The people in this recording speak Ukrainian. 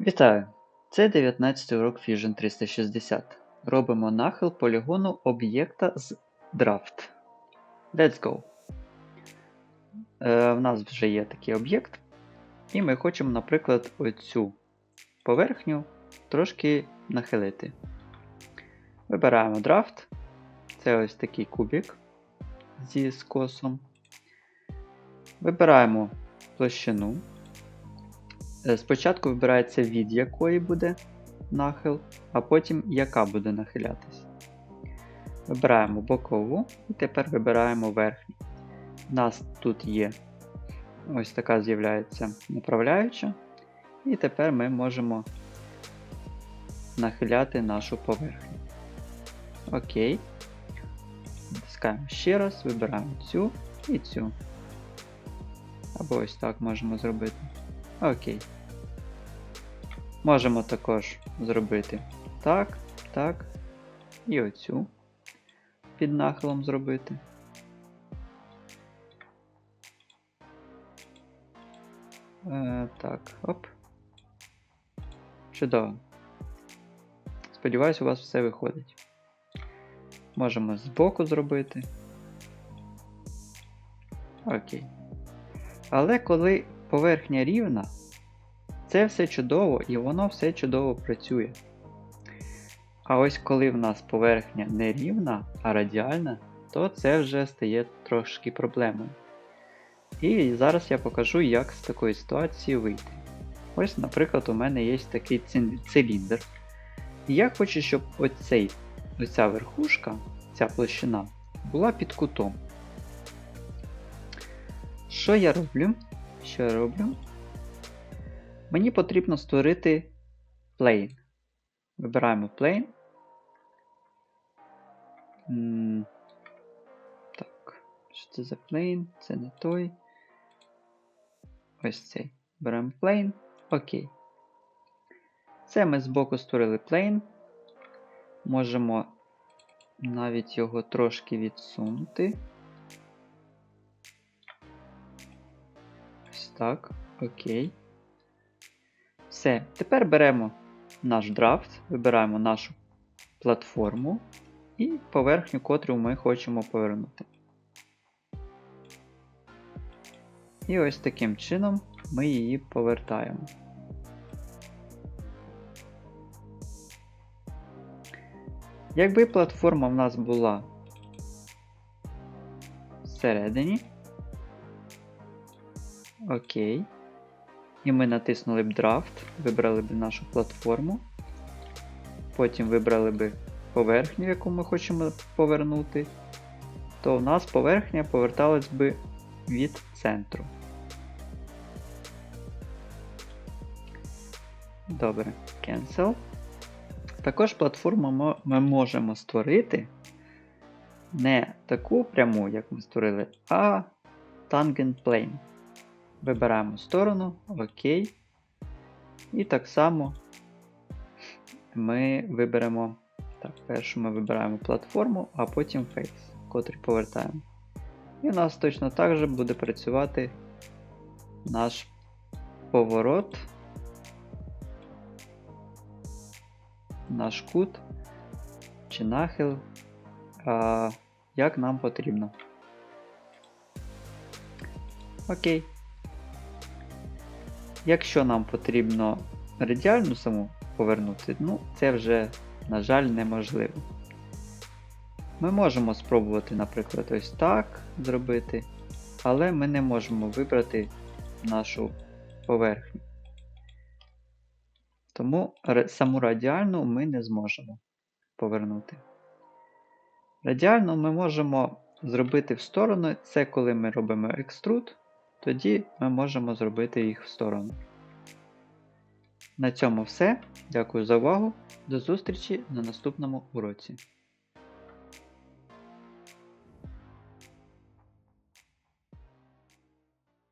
Вітаю! Це 19-й урок Fusion 360. Робимо нахил полігону об'єкта з Draft. Let's go! В нас вже є такий об'єкт. І ми хочемо, наприклад, оцю поверхню трошки нахилити. Вибираємо Draft. Це ось такий кубик зі скосом. Вибираємо площину. Спочатку вибирається від якої буде нахил, а потім яка буде нахилятись. Вибираємо бокову і тепер вибираємо верхню. У нас тут є ось така з'являється направляюча. І тепер ми можемо нахиляти нашу поверхню. Окей. Натискаємо ще раз, вибираємо цю і цю. Або ось так можемо зробити. Окей. Можемо також зробити так, так. І оцю під нахилом зробити. Так, оп. Чудово. Сподіваюсь, у вас все виходить. Можемо збоку зробити. Окей. Але коли поверхня рівна, це все чудово і воно все чудово працює. А ось коли в нас поверхня не рівна, а радіальна, то це вже стає трошки проблемою. І зараз я покажу, як з такої ситуації вийти. Ось, наприклад, у мене є такий циліндр. І я хочу, щоб оця верхушка, ця площина, була під кутом. Що я роблю? Мені потрібно створити plane. Вибираємо plane. Так, що це за plane? Це не той. Ось цей. Беремо plane. Окей. Це ми збоку створили plane. Можемо навіть його трошки відсунути. Ось так. Окей. Все. Тепер беремо наш Draft, вибираємо нашу платформу і поверхню, котру ми хочемо повернути. І ось таким чином ми її повертаємо. Якби платформа в нас була всередині, окей, і ми натиснули б Draft, вибрали б нашу платформу, потім вибрали б поверхню, яку ми хочемо повернути, то в нас поверхня поверталась би від центру. Добре, Cancel. Також платформу ми можемо створити не таку пряму, як ми створили, а Tangent Plane. Вибираємо сторону, окей. І так само ми виберемо, першу ми вибираємо платформу, а потім Face, котрий повертаємо. І у нас точно так же буде працювати наш поворот, наш кут чи нахил, як нам потрібно. Окей. Якщо нам потрібно радіальну саму повернути, це вже, на жаль, неможливо. Ми можемо спробувати, наприклад, ось так зробити, але ми не можемо вибрати нашу поверхню. Тому саму радіальну ми не зможемо повернути. Радіальну ми можемо зробити в сторону, це коли ми робимо екструд, тоді ми можемо зробити їх в сторону. На цьому все. Дякую за увагу. До зустрічі на наступному уроці.